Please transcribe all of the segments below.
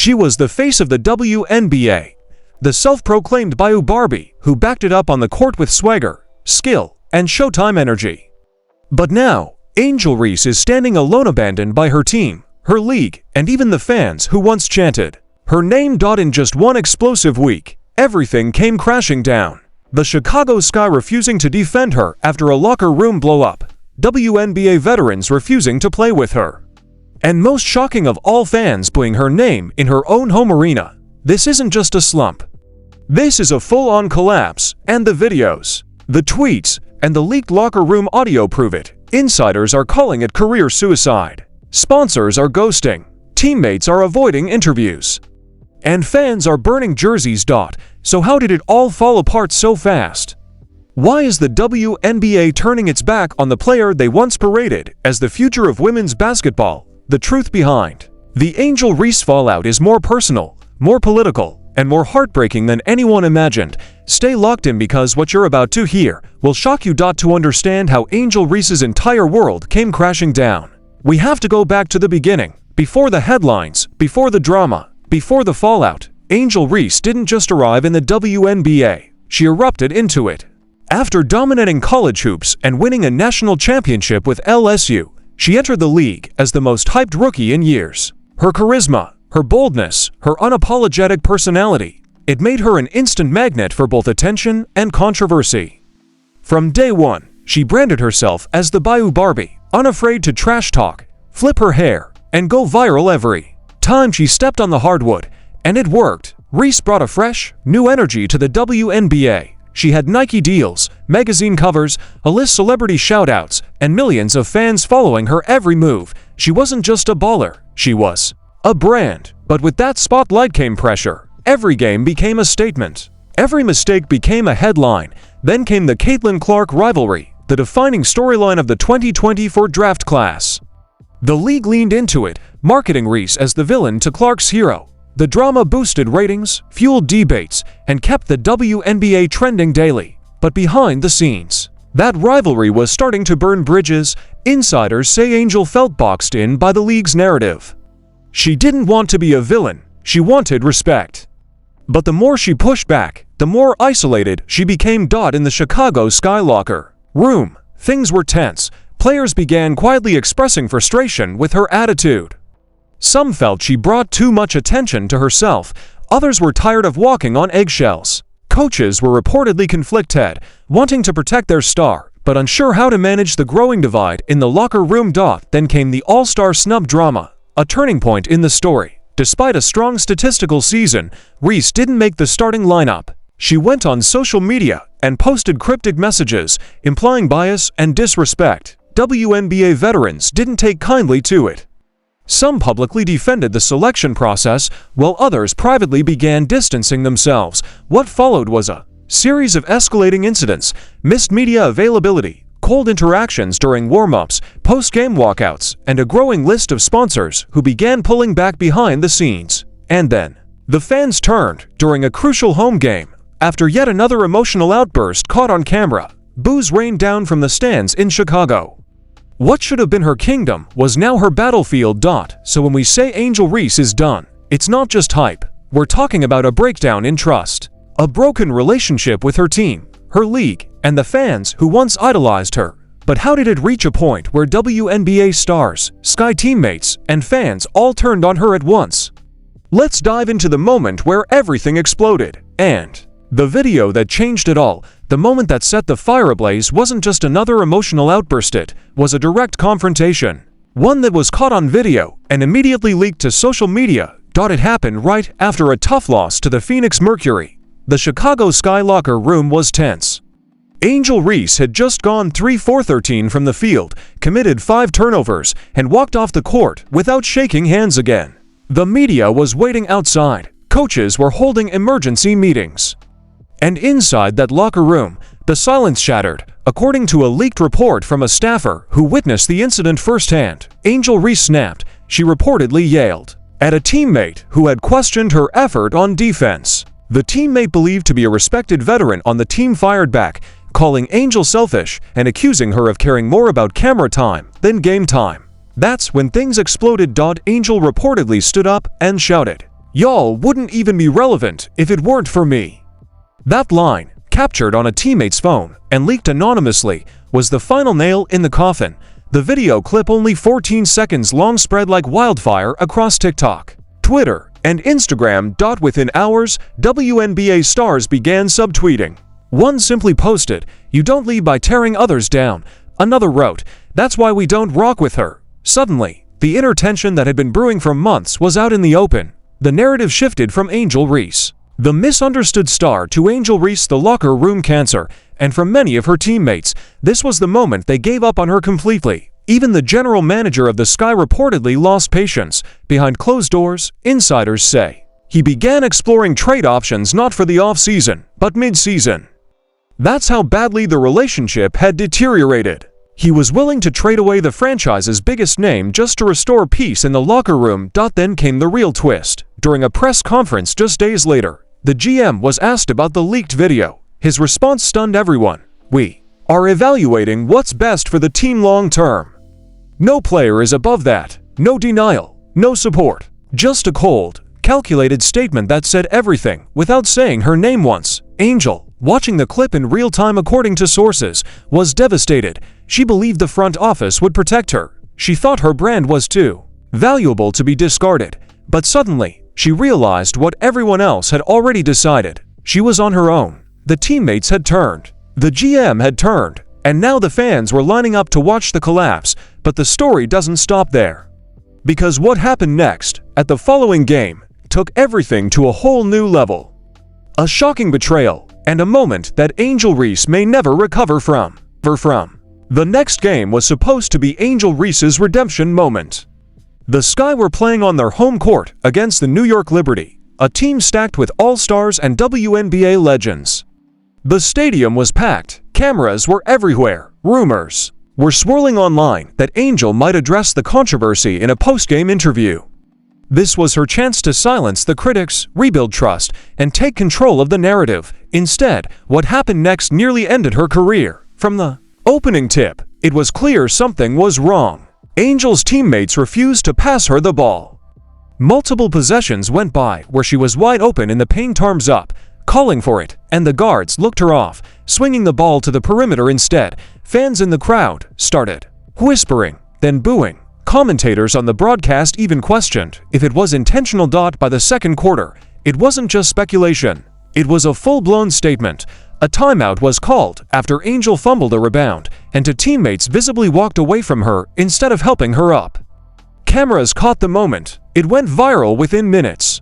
She was the face of the WNBA, the self-proclaimed Bayou Barbie who backed it up on the court with swagger, skill, and showtime energy. But now, Angel Reese is standing alone, abandoned by her team, her league, and even the fans who once chanted her name. In just one explosive week, everything came crashing down. The Chicago Sky refusing to defend her after a locker room blow-up, WNBA veterans refusing to play with her, and most shocking of all, fans booing her name in her own home arena. This isn't just a slump. This is a full-on collapse, and the videos, the tweets, and the leaked locker room audio prove it. Insiders are calling it career suicide. Sponsors are ghosting. Teammates are avoiding interviews. And fans are burning jerseys. So how did it all fall apart so fast? Why is the WNBA turning its back on the player they once paraded as the future of women's basketball? The truth behind the Angel Reese fallout is more personal, more political, and more heartbreaking than anyone imagined. Stay locked in, because what you're about to hear will shock you. To understand how Angel Reese's entire world came crashing down, we have to go back to the beginning, before the headlines, before the drama, before the fallout. Angel Reese didn't just arrive in the WNBA, she erupted into it. After dominating college hoops and winning a national championship with LSU, she entered the league as the most hyped rookie in years. Her charisma, her boldness, her unapologetic personality, it made her an instant magnet for both attention and controversy. From day one, she branded herself as the Bayou Barbie, unafraid to trash talk, flip her hair, and go viral every time she stepped on the hardwood. And it worked. Reese brought a fresh, new energy to the WNBA. She had Nike deals, magazine covers, a list celebrity shoutouts, and millions of fans following her every move. She wasn't just a baller, she was a brand. But with that spotlight came pressure. Every game became a statement. Every mistake became a headline. Then came the Caitlin Clark rivalry, the defining storyline of the 2024 draft class. The league leaned into it, marketing Reese as the villain to Clark's hero. The drama boosted ratings, fueled debates, and kept the WNBA trending daily. But behind the scenes, that rivalry was starting to burn bridges. Insiders say Angel felt boxed in by the league's narrative. She didn't want to be a villain, she wanted respect. But the more she pushed back, the more isolated she became. In the Chicago Sky locker room, things were tense. Players began quietly expressing frustration with her attitude. Some felt she brought too much attention to herself. Others were tired of walking on eggshells. Coaches were reportedly conflicted, wanting to protect their star, but unsure how to manage the growing divide in the locker room. Then came the All-Star snub drama, a turning point in the story. Despite a strong statistical season, Reese didn't make the starting lineup. She went on social media and posted cryptic messages, implying bias and disrespect. WNBA veterans didn't take kindly to it. Some publicly defended the selection process, while others privately began distancing themselves. What followed was a series of escalating incidents, missed media availability, cold interactions during warm-ups, post-game walkouts, and a growing list of sponsors who began pulling back behind the scenes. And then, the fans turned during a crucial home game. After yet another emotional outburst caught on camera, boos rained down from the stands in Chicago. What should have been her kingdom was now her battlefield. So when we say Angel Reese is done, it's not just hype. We're talking about a breakdown in trust, a broken relationship with her team, her league, and the fans who once idolized her. But how did it reach a point where WNBA stars, Sky teammates, and fans all turned on her at once? Let's dive into the moment where everything exploded, and the video that changed it all. The moment that set the fire ablaze wasn't just another emotional outburst, it was a direct confrontation. One that was caught on video and immediately leaked to social media. It happened right after a tough loss to the Phoenix Mercury. The Chicago Sky locker room was tense. Angel Reese had just gone 3-for-13 from the field, committed 5 turnovers, and walked off the court without shaking hands again. The media was waiting outside. Coaches were holding emergency meetings. And inside that locker room, the silence shattered. According to a leaked report from a staffer who witnessed the incident firsthand, Angel Reese snapped. She reportedly yelled at a teammate who had questioned her effort on defense. The teammate, believed to be a respected veteran on the team, fired back, calling Angel selfish and accusing her of caring more about camera time than game time. That's when things exploded. Angel reportedly stood up and shouted, Y'all wouldn't even be relevant if it weren't for me." That line, captured on a teammate's phone and leaked anonymously, was the final nail in the coffin. The video clip, only 14 seconds long, spread like wildfire across TikTok, Twitter, and Instagram. Within hours, WNBA stars began subtweeting. One simply posted, "You don't lead by tearing others down." Another wrote, "That's why we don't rock with her." Suddenly, the inner tension that had been brewing for months was out in the open. The narrative shifted from Angel Reese, the misunderstood star, to Angel Reese, the locker room cancer, and from many of her teammates, this was the moment they gave up on her completely. Even the general manager of the Sky reportedly lost patience. Behind closed doors, insiders say, he began exploring trade options not for the off-season, but mid-season. That's how badly the relationship had deteriorated. He was willing to trade away the franchise's biggest name just to restore peace in the locker room. Then came the real twist. During a press conference just days later, the GM was asked about the leaked video. His response stunned everyone. "We are evaluating what's best for the team long term." No player is above that. No denial, no support. Just a cold, calculated statement that said everything without saying her name once. Angel, watching the clip in real time according to sources, was devastated. She believed the front office would protect her. She thought her brand was too valuable to be discarded. But suddenly, she realized what everyone else had already decided. She was on her own. The teammates had turned. The GM had turned. And now the fans were lining up to watch the collapse. But the story doesn't stop there. Because what happened next, at the following game, took everything to a whole new level. A shocking betrayal, and a moment that Angel Reese may never recover from. The next game was supposed to be Angel Reese's redemption moment. The Sky were playing on their home court against the New York Liberty, a team stacked with all-stars and WNBA legends. The stadium was packed, cameras were everywhere, rumors were swirling online that Angel might address the controversy in a post-game interview. This was her chance to silence the critics, rebuild trust, and take control of the narrative. Instead, what happened next nearly ended her career. From the opening tip, it was clear something was wrong. Angel's teammates refused to pass her the ball. Multiple possessions went by where she was wide open in the paint, arms up, calling for it, and the guards looked her off, swinging the ball to the perimeter instead. Fans in the crowd started whispering, then booing. Commentators on the broadcast even questioned if it was intentional. By the second quarter, it wasn't just speculation. It was a full-blown statement. A timeout was called after Angel fumbled a rebound, and two teammates visibly walked away from her instead of helping her up. Cameras caught the moment. It went viral within minutes.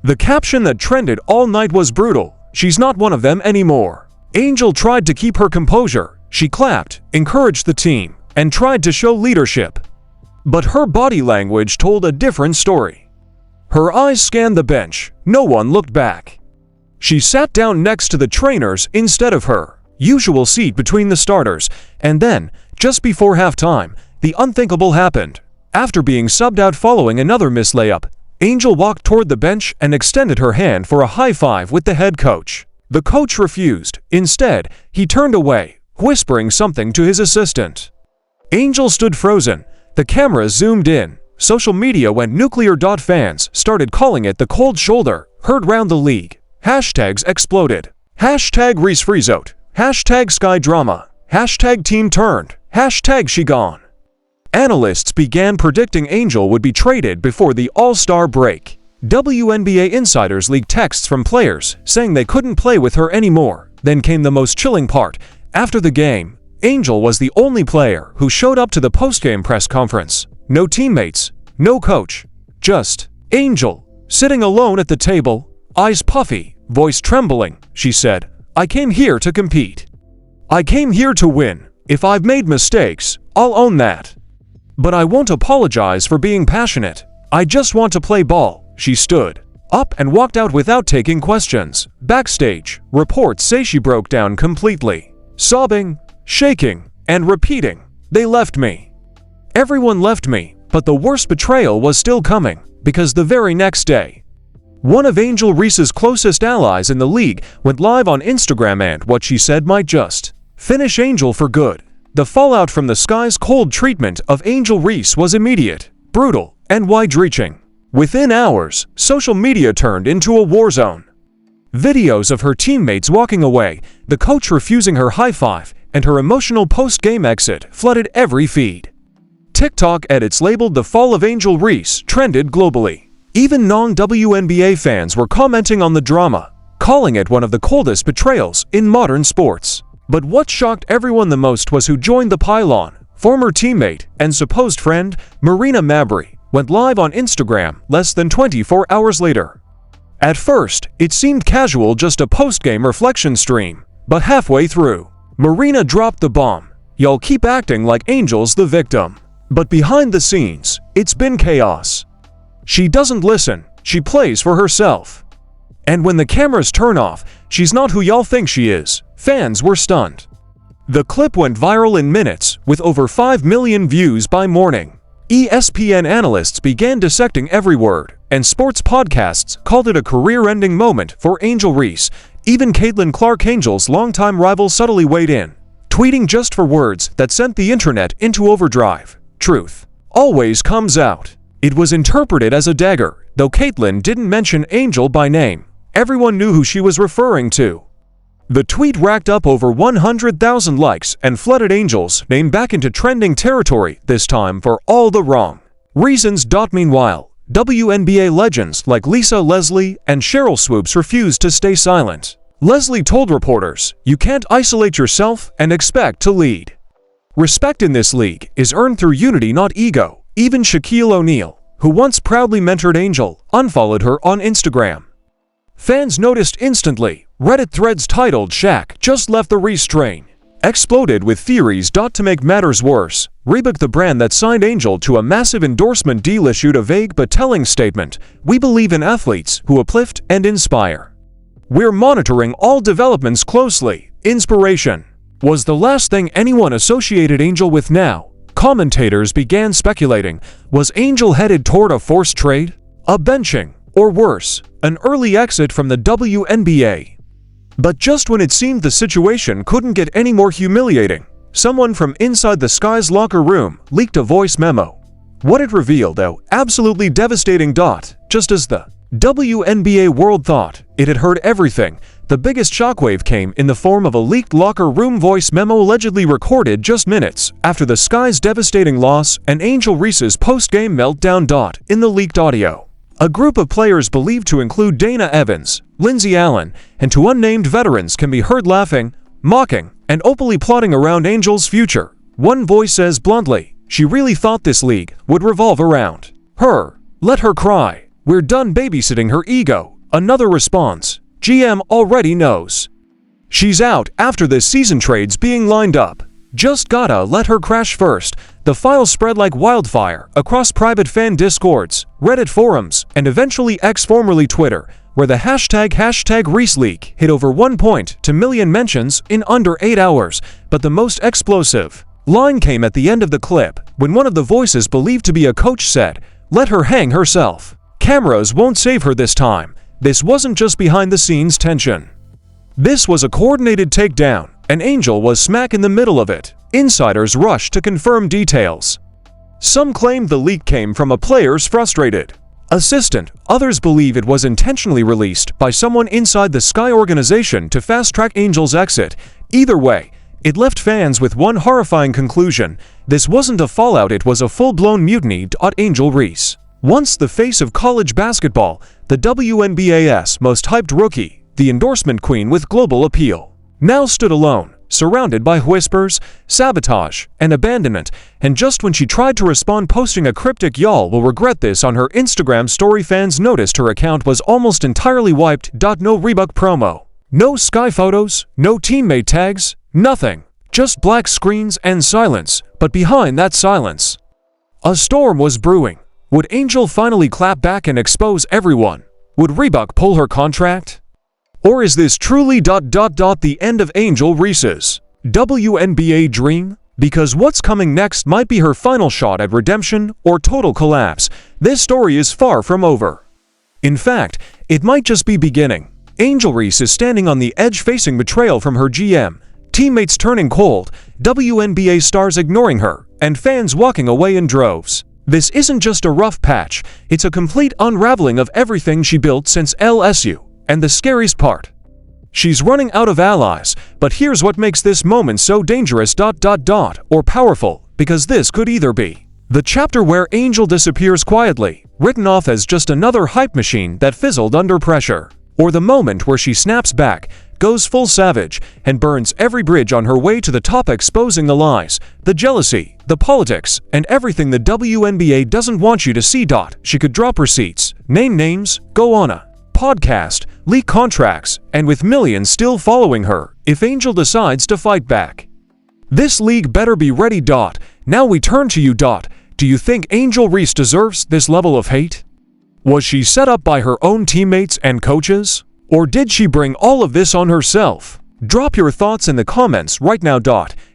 The caption that trended all night was brutal. "She's not one of them anymore." Angel tried to keep her composure. She clapped, encouraged the team, and tried to show leadership. But her body language told a different story. Her eyes scanned the bench. No one looked back. She sat down next to the trainers instead of her usual seat between the starters. And then, just before halftime, the unthinkable happened. After being subbed out following another missed layup, Angel walked toward the bench and extended her hand for a high five with the head coach. The coach refused. Instead, he turned away, whispering something to his assistant. Angel stood frozen. The camera zoomed in. Social media went nuclear. Fans started calling it the cold shoulder, heard round the league. Hashtags exploded. Hashtag Reese Freezote. Hashtag Sky Drama. Hashtag Team Turned. Hashtag She Gone. Analysts began predicting Angel would be traded before the All-Star break. WNBA insiders leaked texts from players saying they couldn't play with her anymore. Then came the most chilling part. After the game, Angel was the only player who showed up to the post-game press conference. No teammates, no coach, just Angel, sitting alone at the table, eyes puffy, voice trembling. She said, "I came here to compete. I came here to win. If I've made mistakes, I'll own that. But I won't apologize for being passionate. I just want to play ball." She stood up and walked out without taking questions. Backstage, reports say she broke down completely, sobbing, shaking, and repeating, "They left me. Everyone left me." But the worst betrayal was still coming, because the very next day, one of Angel Reese's closest allies in the league went live on Instagram, and what she said might just finish Angel for good. The fallout from the Sky's cold treatment of Angel Reese was immediate, brutal, and wide-reaching. Within hours, social media turned into a war zone. Videos of her teammates walking away, the coach refusing her high five, and her emotional post-game exit flooded every feed. TikTok edits labeled the fall of Angel Reese trended globally. Even non-WNBA fans were commenting on the drama, calling it one of the coldest betrayals in modern sports. But what shocked everyone the most was who joined the pylon. Former teammate and supposed friend Marina Mabrey went live on Instagram less than 24 hours later. At first, it seemed casual, just a post-game reflection stream. But halfway through, Marina dropped the bomb. "Y'all keep acting like Angel's the victim." But behind the scenes, it's been chaos. She doesn't listen, she plays for herself. And when the cameras turn off, she's not who y'all think she is. Fans were stunned. The clip went viral in minutes, with over 5 million views by morning. ESPN analysts began dissecting every word, and sports podcasts called it a career-ending moment for Angel Reese. Even Caitlin Clark, Angel's longtime rival, subtly weighed in, tweeting just for words that sent the internet into overdrive. Truth always comes out. It was interpreted as a dagger, though Caitlin didn't mention Angel by name. Everyone knew who she was referring to. The tweet racked up over 100,000 likes and flooded Angel's name back into trending territory, this time for all the wrong reasons. Meanwhile, WNBA legends like Lisa Leslie and Cheryl Swoops refused to stay silent. Leslie told reporters, "You can't isolate yourself and expect to lead. Respect in this league is earned through unity, not ego." Even Shaquille O'Neal, who once proudly mentored Angel, unfollowed her on Instagram. Fans noticed instantly. Reddit threads titled "Shaq just left the Reese train" exploded with theories. To make matters worse, Reebok, the brand that signed Angel to a massive endorsement deal, issued a vague but telling statement: "We believe in athletes who uplift and inspire. We're monitoring all developments closely." Inspiration was the last thing anyone associated Angel with. Now, commentators began speculating, was Angel headed toward a forced trade, a benching, or worse, an early exit from the WNBA? But just when it seemed the situation couldn't get any more humiliating, someone from inside the Sky's locker room leaked a voice memo. What it revealed, though, absolutely devastating. Just as the WNBA world thought it had heard everything, the biggest shockwave came in the form of a leaked locker room voice memo allegedly recorded just minutes after the Sky's devastating loss and Angel Reese's post-game meltdown. In the leaked audio, a group of players believed to include Dana Evans, Lindsay Allen, and two unnamed veterans can be heard laughing, mocking, and openly plotting around Angel's future. One voice says bluntly, "She really thought this league would revolve around her. Let her cry. We're done babysitting her ego." Another response, "GM already knows she's out after this season, trades being lined up. Just gotta let her crash first." The file spread like wildfire across private fan discords, Reddit forums, and eventually X, formerly Twitter, where the hashtag #ReeseLeak hit over 1.2 million mentions in under 8 hours. But the most explosive line came at the end of the clip, when one of the voices believed to be a coach said, "Let her hang herself. Cameras won't save her this time." This wasn't just behind-the-scenes tension. This was a coordinated takedown, and Angel was smack in the middle of it. Insiders rushed to confirm details. Some claimed the leak came from a player's frustrated assistant. Others believe it was intentionally released by someone inside the Sky organization to fast-track Angel's exit. Either way, it left fans with one horrifying conclusion: this wasn't a fallout, it was a full-blown mutiny. Angel Reese, once the face of college basketball, the WNBA's most hyped rookie, the endorsement queen with global appeal, now stood alone, surrounded by whispers, sabotage, and abandonment. And just when she tried to respond, posting a cryptic "Y'all will regret this" on her Instagram story, fans noticed her account was almost entirely wiped. No Reebok promo, no Sky photos, no teammate tags, nothing. Just black screens and silence. But behind that silence, a storm was brewing. Would Angel finally clap back and expose everyone? Would Reebok pull her contract? Or is this truly the end of Angel Reese's WNBA dream? Because what's coming next might be her final shot at redemption or total collapse. This story is far from over. In fact, it might just be beginning. Angel Reese is standing on the edge, facing betrayal from her GM, teammates turning cold, WNBA stars ignoring her, and fans walking away in droves. This isn't just a rough patch, it's a complete unraveling of everything she built since LSU, and the scariest part. She's running out of allies, but here's what makes this moment so dangerous or powerful, because this could either be the chapter where Angel disappears quietly, written off as just another hype machine that fizzled under pressure, or the moment where she snaps back, goes full savage, and burns every bridge on her way to the top, exposing the lies, the jealousy, the politics, and everything the WNBA doesn't want you to see. She could drop receipts, name names, go on a podcast, leak contracts, and with millions still following her, if Angel decides to fight back. This league better be ready. Now we turn to you. Do you think Angel Reese deserves this level of hate? Was she set up by her own teammates and coaches? Or did she bring all of this on herself? Drop your thoughts in the comments right now.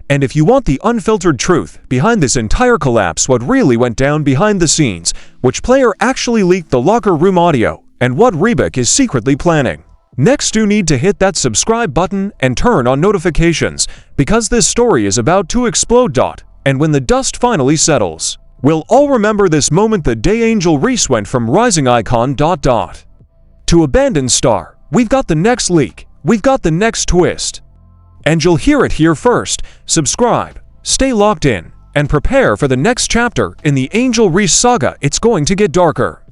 And if you want the unfiltered truth behind this entire collapse, what really went down behind the scenes, which player actually leaked the locker room audio, and what Reebok is secretly planning. Next, you need to hit that subscribe button and turn on notifications, because this story is about to explode. And when the dust finally settles, we'll all remember this moment, the day Angel Reese went from rising icon to abandoned star. We've got the next leak, we've got the next twist. And you'll hear it here first. Subscribe, stay locked in, and prepare for the next chapter in the Angel Reese saga. It's going to get darker.